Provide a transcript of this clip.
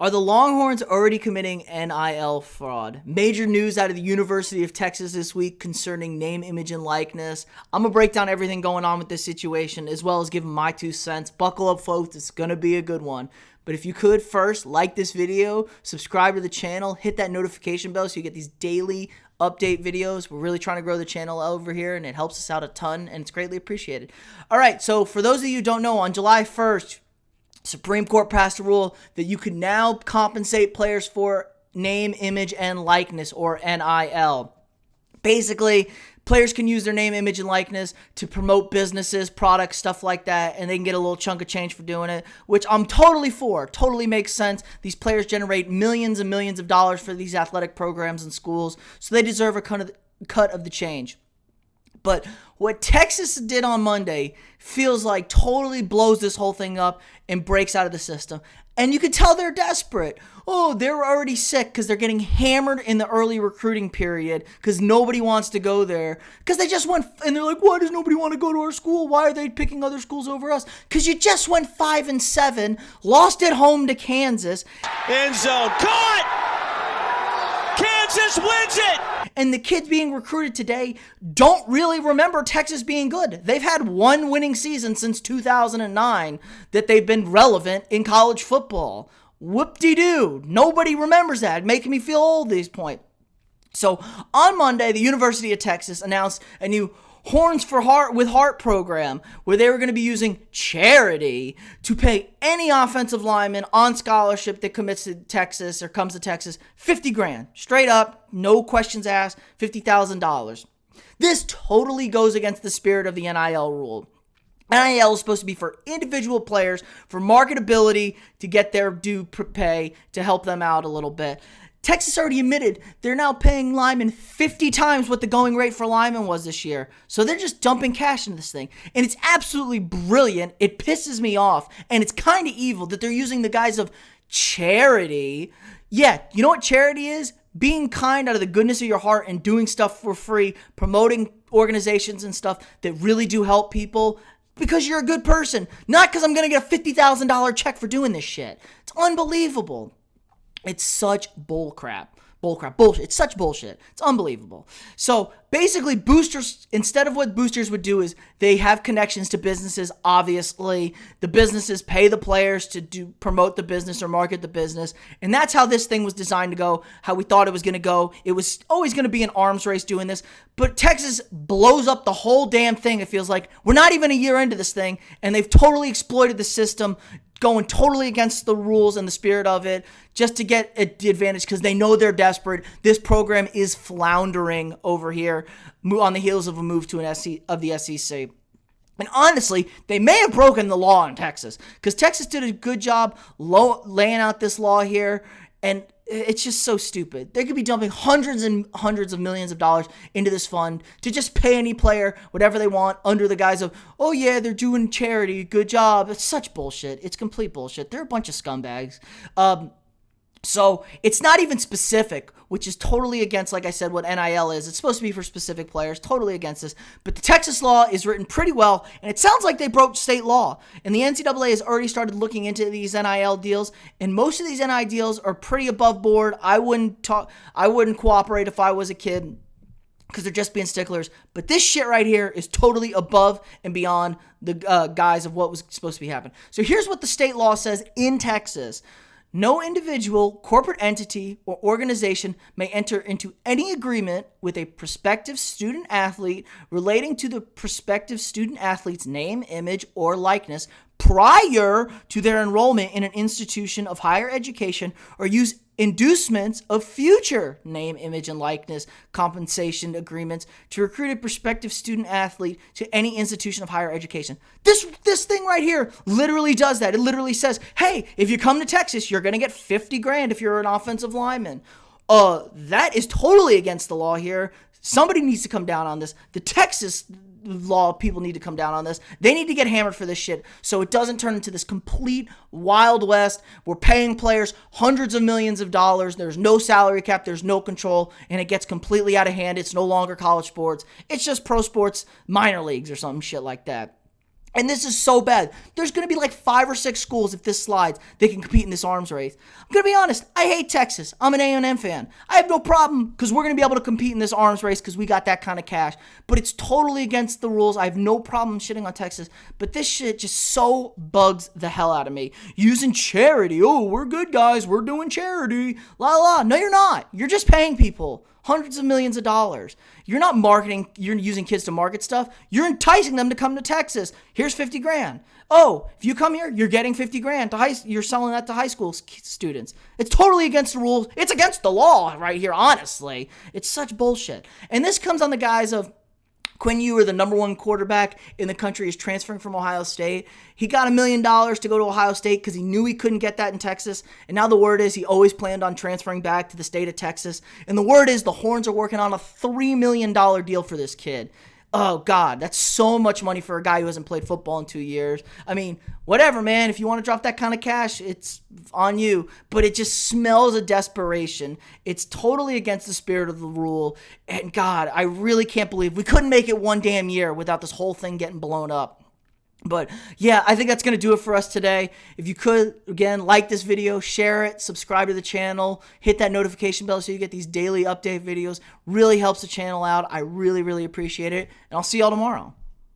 Are the Longhorns already committing NIL fraud? Major news out of the University of Texas this week concerning name, image, and likeness. I'm going to break down everything going on with this situation as well as give my 2 cents. Buckle up, folks. It's going to be a good one. But if you could first like this video, subscribe to the channel, hit that notification bell so you get these daily update videos. We're really trying to grow the channel over here, and it helps us out a ton, and it's greatly appreciated. All right, so for those of you who don't know, on July 1st, Supreme Court passed a rule that you can now compensate players for name, image, and likeness, or NIL. Basically, players can use their name, image, and likeness to promote businesses, products, stuff like that, and they can get a little chunk of change for doing it, which I'm totally for. Totally makes sense. These players generate millions and millions of dollars for these athletic programs and schools, so they deserve a cut of the change. But what Texas did on Monday feels like totally blows this whole thing up and breaks out of the system. And you can tell they're desperate. Oh, they're already sick because they're getting hammered in the early recruiting period because nobody wants to go there. Because they just went, and they're like, why does nobody want to go to our school? Why are they picking other schools over us? Because you just went 5-7, lost at home to Kansas. End zone, caught! Kansas wins it! And the kids being recruited today don't really remember Texas being good. They've had one winning season since 2009 that they've been relevant in college football. Whoop-de-doo. Nobody remembers that. Making me feel old at this point. So on Monday, the University of Texas announced a new Horns for Heart with Heart program where they were going to be using charity to pay any offensive lineman on scholarship that commits to Texas or comes to Texas $50,000. Straight up, no questions asked, $50,000. This totally goes against the spirit of the NIL rule. NIL is supposed to be for individual players, for marketability, to get their due pay, to help them out a little bit. Texas already admitted they're now paying linemen 50 times what the going rate for linemen was this year. So they're just dumping cash into this thing. And it's absolutely brilliant. It pisses me off. And it's kind of evil that they're using the guise of charity. Yeah, you know what charity is? Being kind out of the goodness of your heart and doing stuff for free, promoting organizations and stuff that really do help people because you're a good person. Not because I'm going to get a $50,000 check for doing this shit. It's unbelievable. It's such bullcrap. Bullshit. It's such bullshit. It's unbelievable. So basically, boosters, instead of what boosters would do is they have connections to businesses. Obviously, the businesses pay the players to promote the business or market the business. And that's how this thing was designed to go, how we thought it was going to go. It was always going to be an arms race doing this. But Texas blows up the whole damn thing. It feels like we're not even a year into this thing, and they've totally exploited the system, going totally against the rules and the spirit of it just to get the advantage because they know they're desperate. This program is floundering over here on the heels of a move to the SEC. And honestly, they may have broken the law in Texas because Texas did a good job laying out this law here, and it's just so stupid. They could be dumping hundreds and hundreds of millions of dollars into this fund to just pay any player whatever they want under the guise of, oh yeah, they're doing charity, good job. It's such bullshit. It's complete bullshit. They're a bunch of scumbags. So it's not even specific, which is totally against, like I said, what NIL is. It's supposed to be for specific players, totally against this. But the Texas law is written pretty well, and it sounds like they broke state law. And the NCAA has already started looking into these NIL deals, and most of these NIL deals are pretty above board. I wouldn't cooperate if I was a kid because they're just being sticklers. But this shit right here is totally above and beyond the guise of what was supposed to be happening. So here's what the state law says in Texas. No individual, corporate entity, or organization may enter into any agreement with a prospective student athlete relating to the prospective student athlete's name, image, or likeness prior to their enrollment in an institution of higher education or use inducements of future name, image, and likeness compensation agreements to recruit a prospective student athlete to any institution of higher education. This thing right here literally does that. It literally says, hey, if you come to Texas, you're going to get $50,000 if you're an offensive lineman. That is totally against the law here. Somebody needs to come down on this. The Texas law people need to come down on this. They need to get hammered for this shit so it doesn't turn into this complete Wild West. We're paying players hundreds of millions of dollars. There's no salary cap. There's no control. And it gets completely out of hand. It's no longer college sports. It's just pro sports minor leagues or some shit like that. And this is so bad. There's going to be like 5 or 6 schools, if this slides, they can compete in this arms race. I'm going to be honest. I hate Texas. I'm an A&M fan. I have no problem because we're going to be able to compete in this arms race because we got that kind of cash. But it's totally against the rules. I have no problem shitting on Texas. But this shit just so bugs the hell out of me. Using charity. Oh, we're good guys. We're doing charity. La la. No, you're not. You're just paying people hundreds of millions of dollars. You're not marketing. You're using kids to market stuff. You're enticing them to come to Texas. Here's 50 grand. Oh, if you come here, you're getting 50 grand. You're selling that to high school students. It's totally against the rules. It's against the law right here, honestly. It's such bullshit. And this comes on the guise of Quinn Ewers, the number 1 quarterback in the country, is transferring from Ohio State. He got $1 million to go to Ohio State because he knew he couldn't get that in Texas. And now the word is he always planned on transferring back to the state of Texas. And the word is the Horns are working on a $3 million deal for this kid. Oh, God, that's so much money for a guy who hasn't played football in 2 years. I mean, whatever, man. If you want to drop that kind of cash, it's on you. But it just smells of desperation. It's totally against the spirit of the rule. And, God, I really can't believe we couldn't make it one damn year without this whole thing getting blown up. But yeah, I think that's going to do it for us today. If you could, again, like this video, share it, subscribe to the channel, hit that notification bell so you get these daily update videos. Really helps the channel out. I really, really appreciate it. And I'll see y'all tomorrow.